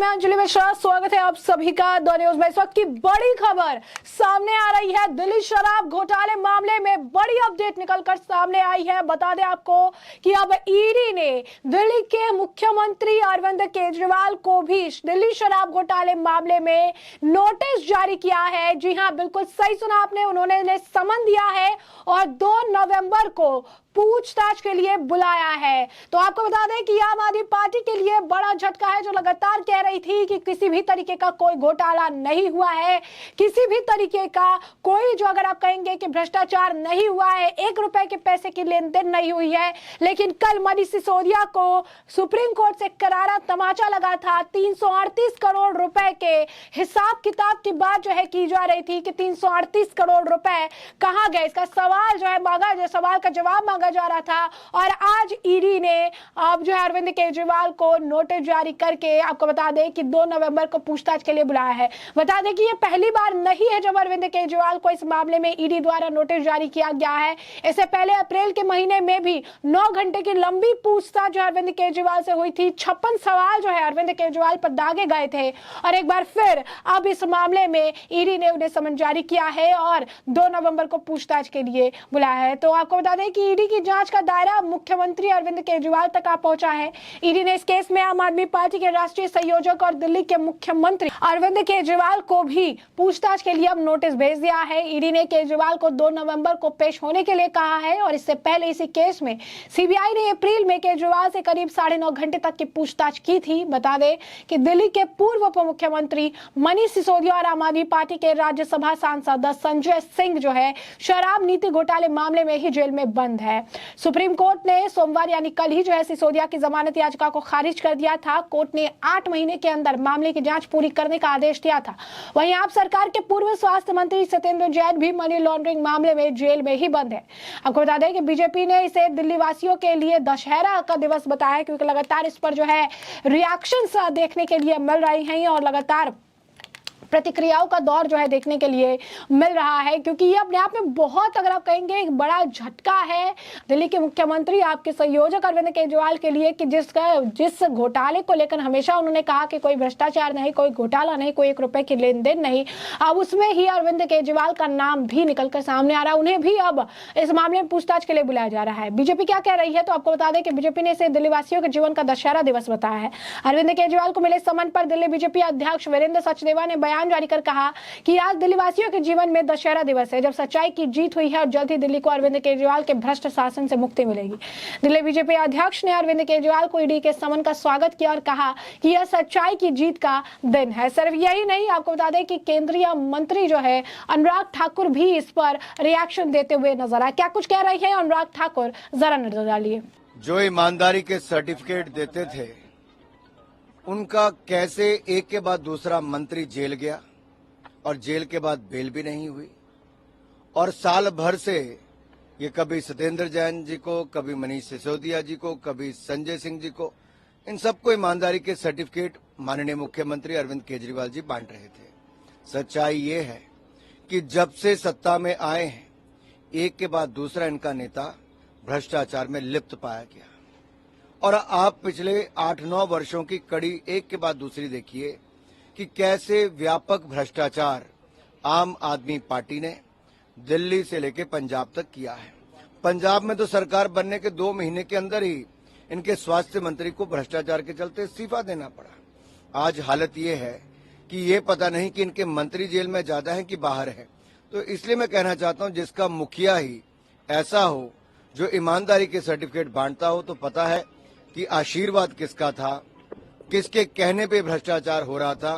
मैं अंजलि मिश्रा, स्वागत है आप सभी का द न्यूज में। इस वक्त की बड़ी खबर सामने आ रही है। दिल्ली शराब घोटाले मामले में बड़ी अपडेट निकलकर सामने आई है। बता दें आपको कि अब ईडी ने दिल्ली के मुख्यमंत्री अरविंद केजरीवाल को भी दिल्ली शराब घोटाले मामले में नोटिस जारी किया है। जी हां, बिल्कुल सही सुना आपने, उन्होंने समन दिया है और 2 नवंबर को पूछताछ के लिए बुलाया है। तो आपको बता दें कि आम आदमी पार्टी के लिए बड़ा झटका है, जो लगातार कह रही थी कि किसी भी तरीके का कोई घोटाला नहीं हुआ है, किसी भी तरीके का कोई, जो अगर आप कहेंगे कि भ्रष्टाचार नहीं हुआ है, 1 रुपए के पैसे की लेन देन नहीं हुई है। लेकिन कल मनीष सिसोदिया को सुप्रीम कोर्ट से करारा तमाचा लगा था। 338 करोड़ रुपए के हिसाब किताब की बात जो है की जा रही थी कि 338 करोड़ रुपए कहां गए, इसका सवाल जो है मांगा, जो सवाल का जवाब मांगा जा रहा था। और आज ईडी ने अब जो है अरविंद केजरीवाल को नोटिस जारी करके आपको बता दें कि 2 नवंबर को पूछताछ के लिए बुलाया है। बता दें कि ये पहली बार नहीं है जब अरविंद केजरीवाल को इस मामले में ईडी द्वारा नोटिस जारी किया गया है। इससे पहले अप्रैल के महीने में भी 9 घंटे की लंबी पूछताछ जो अरविंद केजरीवाल से हुई थी। 56 सवाल जो है अरविंद केजरीवाल पर दागे गए थे और एक बार फिर अब इस मामले में ईडी ने उन्हें समन जारी किया है और 2 नवंबर को पूछताछ के लिए बुलाया है। तो आपको बता दें कि ईडी की जांच का दायरा मुख्यमंत्री अरविंद केजरीवाल तक आ पहुंचा है। ईडी ने इस केस में आम आदमी पार्टी के राष्ट्रीय संयोजक और दिल्ली के मुख्यमंत्री अरविंद केजरीवाल को भी पूछताछ के लिए अब नोटिस भेज दिया है। ईडी ने केजरीवाल को 2 नवंबर को पेश होने के लिए कहा है और इससे पहले इसी केस में सीबीआई ने अप्रैल में केजरीवाल से करीब 9.5 घंटे तक की पूछताछ की थी। बता दें कि दिल्ली के पूर्व उप मुख्यमंत्री मनीष सिसोदिया और आम आदमी पार्टी के राज्यसभा सांसद संजय सिंह जो है शराब नीति घोटाले मामले में ही जेल में बंद है। सुप्रीम कोर्ट ने सोमवार यानी कल ही जो है सिसोदिया की जमानत याचिका को खारिज कर दिया था। कोर्ट ने 8 महीने के अंदर मामले की जांच पूरी करने का आदेश दिया था। वहीं आप सरकार के पूर्व स्वास्थ्य मंत्री सत्येंद्र जैन भी मनी लॉन्ड्रिंग मामले में जेल में ही बंद है। आपको बता दें कि बीजेपी ने इसे दिल्ली वासियों के लिए दशहरा का दिवस बताया, क्योंकि लगातार इस पर जो है रिएक्शंस देखने के लिए मिल रही हैं और लगातार प्रतिक्रियाओं का दौर जो है देखने के लिए मिल रहा है, क्योंकि ये अपने आप में बहुत, अगर आप कहेंगे, एक बड़ा झटका है दिल्ली के मुख्यमंत्री आपके संयोजक अरविंद केजरीवाल के लिए कि जिस घोटाले को लेकर हमेशा उन्होंने कहा कि कोई भ्रष्टाचार नहीं, कोई घोटाला नहीं, कोई 1 रुपए की लेन देन नहीं, अब उसमें ही अरविंद केजरीवाल का नाम भी निकलकर सामने आ रहा है। उन्हें भी अब इस मामले में पूछताछ के लिए बुलाया जा रहा है। बीजेपी क्या कह रही है, तो आपको बता दें कि बीजेपी ने इसे दिल्ली वासियों के जीवन का दशहरा दिवस बताया है। अरविंद केजरीवाल को मिले समन पर दिल्ली बीजेपी अध्यक्ष वीरेंद्र सचदेवा ने बयान जारी कर कहा कि आज दिल्ली वासियों के जीवन में दशहरा दिवस है, जब सच्चाई की जीत हुई है और जल्द ही दिल्ली को अरविंद केजरीवाल के भ्रष्ट शासन से मुक्ति मिलेगी। दिल्ली बीजेपी अध्यक्ष ने अरविंद केजरीवाल को ईडी के समन का स्वागत किया और कहा कि यह सच्चाई की जीत का दिन है। सिर्फ यही नहीं, आपको बता दें कि केंद्रीय मंत्री जो है अनुराग ठाकुर भी इस पर रिएक्शन देते हुए नजर आए। क्या कुछ कह रही है अनुराग ठाकुर, जरा नजर डालिए। जो ईमानदारी के सर्टिफिकेट देते थे, उनका कैसे एक के बाद दूसरा मंत्री जेल गया और जेल के बाद बेल भी नहीं हुई, और साल भर से ये कभी सत्येंद्र जैन जी को, कभी मनीष सिसोदिया जी को, कभी संजय सिंह जी को, इन सबको ईमानदारी के सर्टिफिकेट माननीय मुख्यमंत्री अरविंद केजरीवाल जी बांट रहे थे। सच्चाई ये है कि जब से सत्ता में आए हैं, एक के बाद दूसरा इनका नेता भ्रष्टाचार में लिप्त पाया गया। और आप पिछले 8-9 वर्षों की कड़ी एक के बाद दूसरी देखिए कि कैसे व्यापक भ्रष्टाचार आम आदमी पार्टी ने दिल्ली से लेकर पंजाब तक किया है। पंजाब में तो सरकार बनने के 2 महीने के अंदर ही इनके स्वास्थ्य मंत्री को भ्रष्टाचार के चलते इस्तीफा देना पड़ा। आज हालत ये है कि ये पता नहीं कि इनके मंत्री जेल में ज्यादा हैं कि बाहर हैं। तो इसलिए मैं कहना चाहता हूं, जिसका मुखिया ही ऐसा हो जो ईमानदारी के सर्टिफिकेट बांटता हो, तो पता है कि आशीर्वाद किसका था, किसके कहने पे भ्रष्टाचार हो रहा था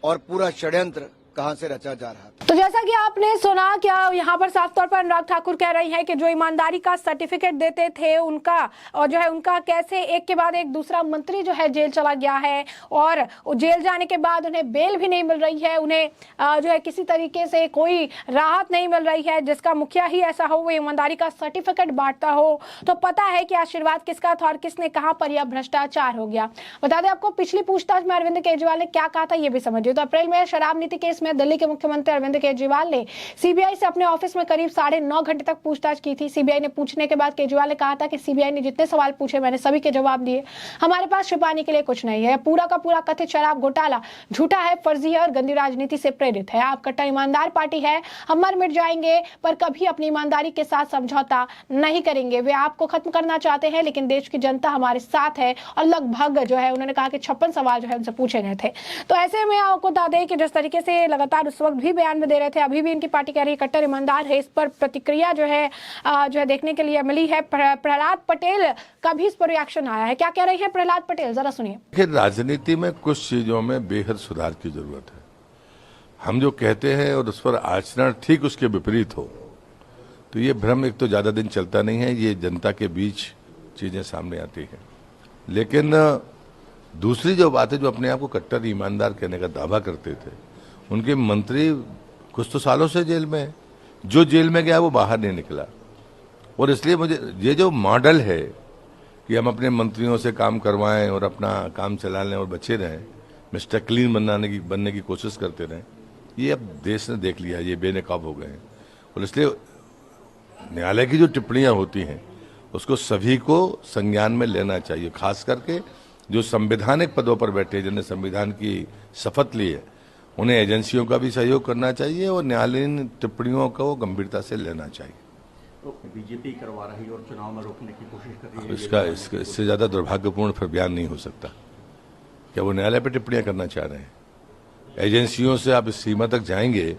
और पूरा षड्यंत्र कहां से रचा जा रहा था। तो जैसा कि आपने सुना, क्या यहाँ पर साफ तौर पर अनुराग ठाकुर कह रही है कि जो ईमानदारी का सर्टिफिकेट देते थे उनका, और जो है उनका कैसे एक के बाद एक दूसरा मंत्री जो है जेल चला गया है और जेल जाने के बाद उन्हें बेल भी नहीं मिल रही है, उन्हें जो है किसी तरीके से कोई राहत नहीं मिल रही है। जिसका मुखिया ही ऐसा हो, वो ईमानदारी का सर्टिफिकेट बांटता हो, तो पता है कि आशीर्वाद किसका था और किसने कहां पर यह भ्रष्टाचार हो गया। बता दें आपको, पिछली पूछताछ में अरविंद केजरीवाल ने क्या कहा था ये भी समझिए। तो अप्रैल में शराब नीति केस में दिल्ली के मुख्यमंत्री अरविंद अरविंद केजरीवाल ने सीबीआई से अपने ऑफिस में करीब 9.5 घंटे तक पूछताछ की थी। सीबीआई ने पूछने के बाद केजरीवाल ने कहा था कि सीबीआई ने जितने सवाल पूछे मैंने सभी के जवाब दिए, हमारे पास छिपाने के लिए कुछ नहीं है। पूरा का पूरा कथित शराब घोटाला झूठा है, फर्जी है और गंदी राजनीति से प्रेरित है। आप कट्टर ईमानदार पार्टी है, हम मर मिट जाएंगे पर कभी अपनी ईमानदारी के साथ समझौता नहीं करेंगे। वे आपको खत्म करना चाहते हैं लेकिन देश की जनता हमारे साथ है। और लगभग जो है उन्होंने कहा कि 56 सवाल जो है उनसे पूछे गए थे। तो ऐसे में आपको बता दें कि जिस तरीके से लगातार उस वक्त भी बयान में दे रहे थे, अभी भी इनकी पार्टी कह रही है कट्टर ईमानदार है। इस पर प्रतिक्रिया जो है देखने के लिए मिली है। प्रहलाद पटेल का भी इस पर रिएक्शन आया है। क्या कह रही है प्रहलाद पटेल, जरा सुनिए। राजनीति में कुछ चीजों में बेहद सुधार की जरूरत है। हम जो कहते हैं और उस पर आचरण ठीक उसके विपरीत हो तो ये भ्रम एक तो ज्यादा दिन चलता नहीं है, ये जनता के बीच चीजें सामने आती हैं। लेकिन दूसरी जो बात है, जो अपने आप को कट्टर ईमानदार कहने का दावा करते थे, उनके मंत्री कुछ तो सालों से जेल में है। जो जेल में गया वो बाहर नहीं निकला। और इसलिए मुझे ये जो मॉडल है कि हम अपने मंत्रियों से काम करवाएं और अपना काम चला लें और बचे रहें, मिस्टर क्लीन बनने की कोशिश करते रहें, ये अब देश ने देख लिया, ये बेनकाब हो गए हैं। और इसलिए न्यायालय की जो टिप्पणियां होती हैं उसको सभी को संज्ञान में लेना चाहिए। खास करके जो संवैधानिक पदों पर बैठे, जिन्हें संविधान की शपथ ली है, उन्हें एजेंसियों का भी सहयोग करना चाहिए और न्यायालयीन टिप्पणियों को गंभीरता से लेना चाहिए। तो बीजेपी करवा रही और चुनाव में रोकने की कोशिश कर रही है। इससे ज्यादा दुर्भाग्यपूर्ण फिर बयान नहीं हो सकता। क्या वो न्यायालय पर टिप्पणियां करना चाह रहे हैं? एजेंसियों से आप इस सीमा तक जाएंगे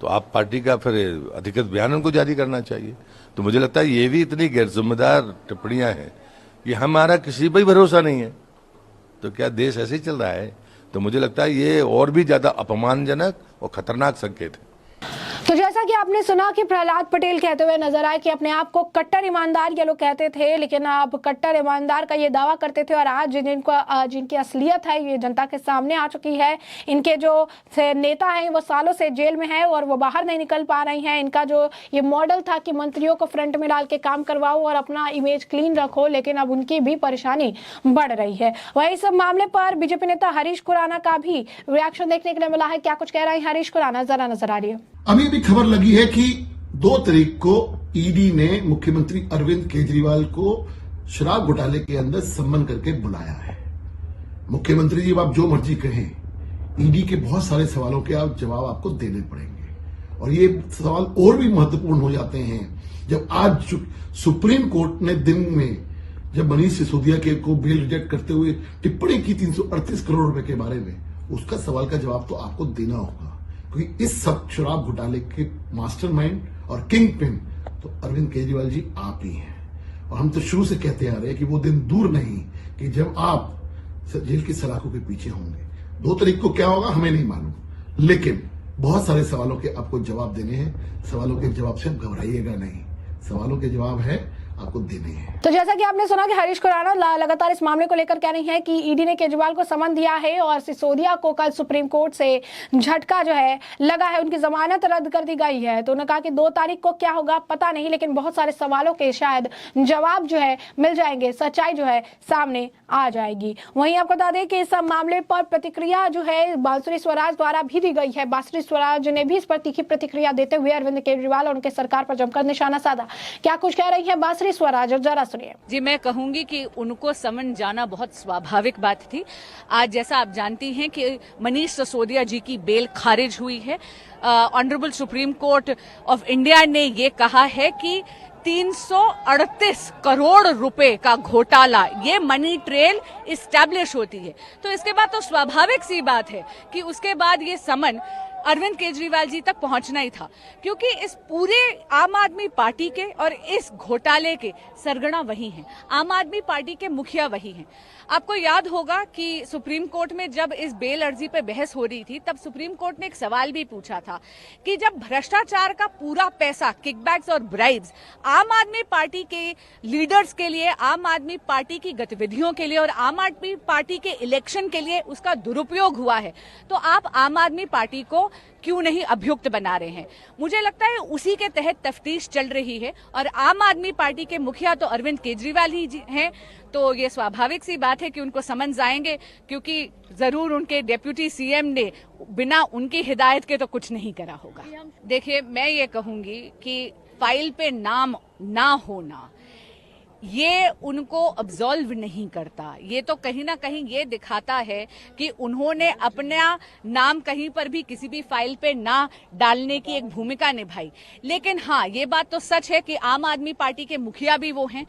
तो आप पार्टी का फिर अधिकृत बयान उनको जारी करना चाहिए। तो मुझे लगता है ये भी इतनी गैर जिम्मेदार टिप्पणियां हैं कि हमारा किसी पर भरोसा नहीं है। तो क्या देश ऐसे ही चल रहा है? तो मुझे लगता है ये और भी ज्यादा अपमानजनक और खतरनाक संकेत है। तो जैसा कि आपने सुना कि प्रहलाद पटेल कहते हुए नजर आए कि अपने आप को कट्टर ईमानदार ये लोग कहते थे, लेकिन अब कट्टर ईमानदार का ये दावा करते थे और आज जिनकी असलियत है ये जनता के सामने आ चुकी है। इनके जो नेता हैं वो सालों से जेल में हैं और वो बाहर नहीं निकल पा रही हैं। इनका जो ये मॉडल था कि मंत्रियों को फ्रंट में डाल के काम करवाओ और अपना इमेज क्लीन रखो, लेकिन अब उनकी भी परेशानी बढ़ रही है। वही सब मामले पर बीजेपी नेता हरीश खुराना का भी रिएक्शन देखने के लिए मिला है। क्या कुछ कह रहे हैं हरीश खुराना, जरा नजर आ रही है। अभी भी खबर लगी है कि 2 तारीख को ईडी ने मुख्यमंत्री अरविंद केजरीवाल को शराब घोटाले के अंदर सम्मन करके बुलाया है। मुख्यमंत्री जी, आप जो मर्जी कहें, ईडी के बहुत सारे सवालों के आप जवाब आपको देने पड़ेंगे। और ये सवाल और भी महत्वपूर्ण हो जाते हैं जब आज सुप्रीम कोर्ट ने दिन में जब मनीष सिसोदिया के को बेल रिजेक्ट करते हुए टिप्पणी की 338 करोड़ रुपए के बारे में, उसका सवाल का जवाब तो आपको देना होगा। क्योंकि इस सब शराब घोटाले के मास्टरमाइंड और किंग पिन तो अरविंद केजरीवाल जी आप ही हैं। और हम तो शुरू से कहते आ रहे हैं कि वो दिन दूर नहीं कि जब आप जेल की सलाखों के पीछे होंगे। 2 तारीख को क्या होगा हमें नहीं मालूम, लेकिन बहुत सारे सवालों के आपको जवाब देने हैं। सवालों के जवाब से आप घबराइएगा नहीं, सवालों के जवाब है आपको देने हैं। तो जैसा कि आपने सुना कि हरीश खुराना लगातार इस मामले को लेकर कह रही हैं कि ईडी ने केजरीवाल को समन दिया है और सिसोदिया को कल सुप्रीम कोर्ट से झटका जो है लगा है, उनकी जमानत रद्द कर दी गई है। तो उन्होंने कहा कि 2 तारीख को क्या होगा पता नहीं, लेकिन बहुत सारे सवालों के शायद जवाब जो है मिल जाएंगे, सच्चाई जो है सामने आ जाएगी। वहीं आपको बता दें कि इस मामले पर प्रतिक्रिया जो है बांसुरी स्वराज द्वारा भी दी गई है। बांसुरी स्वराज ने भी इस पर तीखी प्रतिक्रिया देते हुए अरविंद केजरीवाल और उनके सरकार पर जमकर निशाना साधा। क्या कुछ कह रही है बांसुरी स्वराज, जरा सुनिए। जी, मैं कहूंगी कि उनको समन जाना बहुत स्वाभाविक बात थी। आज जैसा आप जानती हैं कि मनीष सिसोदिया जी की बेल खारिज हुई है। Honourable supreme court of India ने ये कहा है कि 338 करोड़ रुपए का घोटाला, ये मनी ट्रेल इस्टेब्लिश होती है। तो इसके बाद तो स्वाभाविक सी बात है कि उसके बाद ये समन अरविंद केजरीवाल जी तक पहुंचना ही था, क्योंकि इस पूरे आम आदमी पार्टी के और इस घोटाले के सरगना वही हैं। आम आदमी पार्टी के मुखिया वही हैं। आपको याद होगा कि सुप्रीम कोर्ट में जब इस बेल अर्जी पे बहस हो रही थी, तब सुप्रीम कोर्ट ने एक सवाल भी पूछा था कि जब भ्रष्टाचार का पूरा पैसा, किकबैक्स और ब्राइब्स आम आदमी पार्टी के लीडर्स के लिए, आम आदमी पार्टी की गतिविधियों के लिए और आम आदमी पार्टी के इलेक्शन के लिए उसका दुरुपयोग हुआ है, तो आप आम आदमी पार्टी को क्यों नहीं अभियुक्त बना रहे हैं। मुझे लगता है उसी के तहत तफ्तीश चल रही है और आम आदमी पार्टी के मुखिया तो अरविंद केजरीवाल ही हैं, तो ये स्वाभाविक सी बात है कि उनको समन्स आएंगे, क्योंकि जरूर उनके डेप्यूटी सीएम ने बिना उनकी हिदायत के तो कुछ नहीं करा होगा। देखिए, मैं ये कहूंगी कि फाइल पे नाम ना होना ये उनको अब्सॉल्व नहीं करता। ये तो कहीं ना कहीं ये दिखाता है कि उन्होंने अपना नाम कहीं पर भी किसी भी फाइल पे ना डालने की एक भूमिका निभाई। लेकिन हाँ, ये बात तो सच है कि आम आदमी पार्टी के मुखिया भी वो हैं,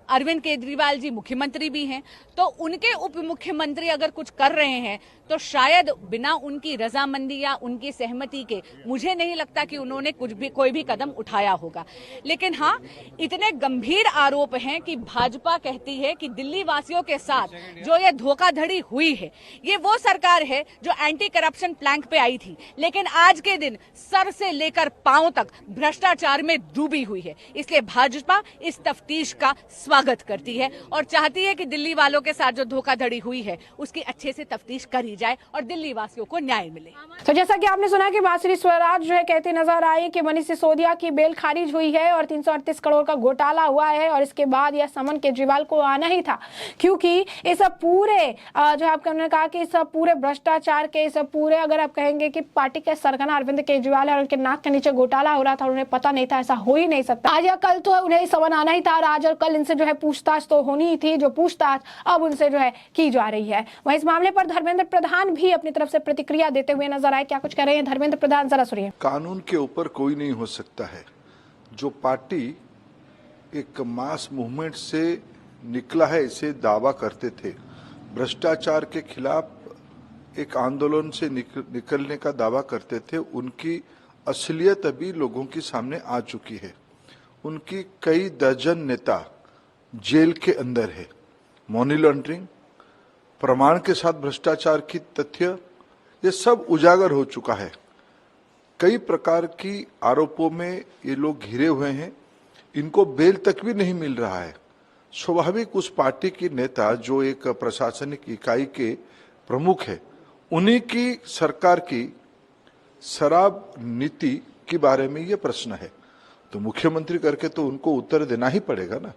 अरविंद केजरीवाल जी मुख्यमंत्री भी हैं, तो उनके उप मुख्यमंत्री अगर कुछ कर रहे हैं तो शायद बिना उनकी रजामंदी या उनकी सहमति के मुझे नहीं लगता कि उन्होंने कोई भी कदम उठाया होगा। लेकिन हाँ, इतने गंभीर आरोप हैं कि भाजपा कहती है कि दिल्ली वासियों के साथ जो ये धोखाधड़ी हुई है, ये वो सरकार है जो एंटी करप्शन प्लैंक पे आई थी, लेकिन आज के दिन सर से लेकर पांव तक भ्रष्टाचार में डूबी हुई है। इसलिए भाजपा इस तफ्तीश का स्वागत करती है और चाहती है कि दिल्ली वालों के साथ जो धोखाधड़ी हुई है उसकी अच्छे से तफ्तीश करी जाए और दिल्ली वासियों को न्याय मिले। तो जैसा कि आपने सुना कि बांसुरी स्वराज जो है कहती नजर आई कि मनीष सिसोदिया की बेल खारिज हुई है और 338 करोड़ का घोटाला हुआ है और इसके बाद यह समन केजरीवाल को आना ही था, क्योंकि इस पूरे जो आपने कहा कि इस पूरे भ्रष्टाचार के इस पूरे अगर आप कहेंगे कि पार्टी के सरगना अरविंद केजरीवाल है और उनके नाक के नीचे घोटाला हो रहा था और उन्हें पता नहीं था, ऐसा हो ही नहीं सकता। आज या कल तो उन्हें समन आना ही था और आज और कल इनसे जो है पूछताछ तो होनी ही थी, जो पूछताछ अब उनसे जो है की जा रही है। वहीं इस मामले पर धर्मेंद्र प्रधान भी अपनी तरफ से प्रतिक्रिया देते हुए नजर आए। क्या कुछ कह रहे हैं धर्मेंद्र प्रधान, जरा सुनिए। कानून के ऊपर कोई नहीं हो सकता है। जो पार्टी एक मास मूवमेंट से निकला है इसे दावा करते थे, भ्रष्टाचार के खिलाफ एक आंदोलन से निकलने का दावा करते थे, उनकी असलियत अभी लोगों के सामने आ चुकी है। उनकी कई दर्जन नेता जेल के अंदर है। मनी लॉन्ड्रिंग, प्रमाण के साथ भ्रष्टाचार की तथ्य, ये सब उजागर हो चुका है। कई प्रकार की आरोपों में ये लोग घिरे हुए हैं, इनको बेल तक भी नहीं मिल रहा है। स्वाभाविक उस पार्टी की नेता जो एक प्रशासनिक इकाई के प्रमुख है, उन्हीं की सरकार की शराब नीति के बारे में ये प्रश्न है, तो मुख्यमंत्री करके तो उनको उत्तर देना ही पड़ेगा ना।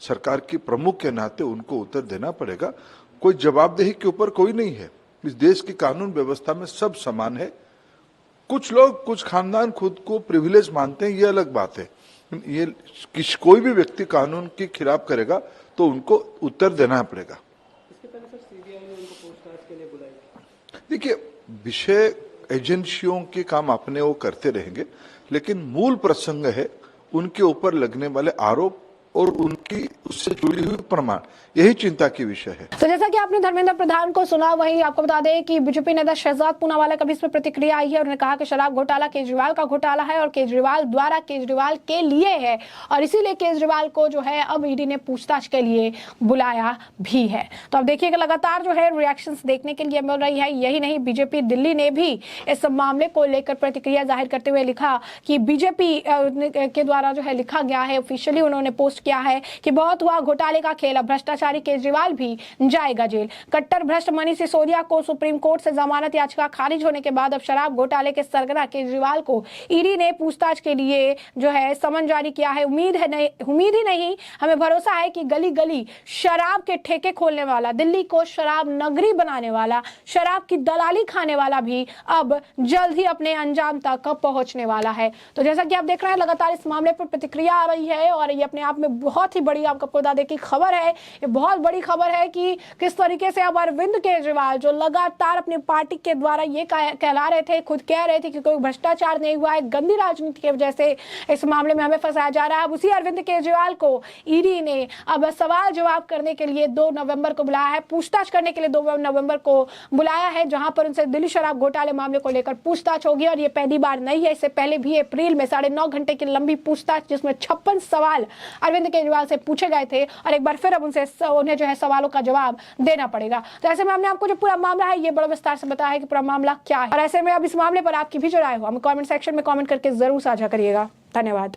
सरकार की प्रमुख के नाते उनको उत्तर देना पड़ेगा। कोई जवाबदेही के ऊपर कोई नहीं है। इस देश की कानून व्यवस्था में सब समान है। कुछ लोग, कुछ खानदान खुद को प्रिविलेज मानते हैं, ये अलग बात है। ये कोई भी व्यक्ति कानून के खिलाफ करेगा तो उनको उत्तर देना पड़ेगा। इसके पहले सर सीबीआई ने उनको पूछताछ के लिए बुलाया। देखिए, विषय एजेंसियों के काम अपने वो करते रहेंगे, लेकिन मूल प्रसंग है उनके ऊपर लगने वाले आरोप और उनकी उससे जुड़ी हुई प्रमाण, यही चिंता की विषय है। तो जैसा कि आपने धर्मेंद्र प्रधान को सुना, वहीं आपको बता दें कि बीजेपी नेता शहजाद पूनावाला का भी इसमें प्रतिक्रिया आई है। उन्होंने कहा कि शराब घोटाला केजरीवाल का घोटाला है और केजरीवाल द्वारा केजरीवाल के लिए है और इसीलिए केजरीवाल को जो है अब ईडी ने पूछताछ के लिए बुलाया भी है। तो अब देखिएगा, लगातार जो है रिएक्शंस देखने के लिए मिल रही है। यही नहीं, बीजेपी दिल्ली ने भी इस मामले को लेकर प्रतिक्रिया जाहिर करते हुए लिखा कि बीजेपी के द्वारा जो है लिखा गया है, ऑफिशियली उन्होंने पोस्ट किया है कि बहुत हुआ घोटाले का खेल, अब भ्रष्टाचारी केजरीवाल भी जाएगा जेल। कट्टर भ्रष्ट मनीष सिसोदिया को सुप्रीम कोर्ट से जमानत याचिका खारिज होने के बाद अब शराब घोटाले के सरगना केजरीवाल को ईडी ने पूछताछ के लिए जो है समन जारी किया है। उम्मीद ही नहीं, हमें भरोसा है कि गली गली शराब के ठेके खोलने वाला, दिल्ली को शराब नगरी बनाने वाला, शराब की दलाली खाने वाला भी अब जल्द ही अपने अंजाम तक पहुंचने वाला है। तो जैसा कि आप देख रहे हैं, लगातार इस मामले पर प्रतिक्रिया आ रही है और ये अपने आप में बहुत ही बड़ी आपको बता दें कि खबर है। ये बहुत बड़ी खबर है कि किस तरीके से अब अरविंद केजरीवाल जो लगातार अपनी पार्टी के द्वारा ये कहला रहे थे, खुद कह रहे थे कि कोई भ्रष्टाचार नहीं हुआ है, गंदी राजनीति की वजह से इस मामले में हमें फंसाया जा रहा है। अब उसी अरविंद केजरीवाल को ईडी ने अब सवाल जवाब करने के लिए 2 नवंबर को बुलाया है, पूछताछ करने के लिए 2 नवंबर को बुलाया है, जहां पर उनसे दिल्ली शराब घोटाले मामले को लेकर पूछताछ होगी। और ये पहली बार नहीं है, इससे पहले भी अप्रैल में 9.5 घंटे की लंबी पूछताछ जिसमें 56 सवाल अरविंद केजरीवाल से पूछे गए थे और एक बार फिर अब उन्हें जो है सवालों का जवाब देना पड़ेगा। तो ऐसे में हमने आपको जो पूरा मामला है ये बड़ा विस्तार से बताया है कि पूरा मामला क्या है और ऐसे में अब इस मामले पर आपकी भी जो राय हो हमें कमेंट सेक्शन में कमेंट करके जरूर साझा करिएगा। धन्यवाद।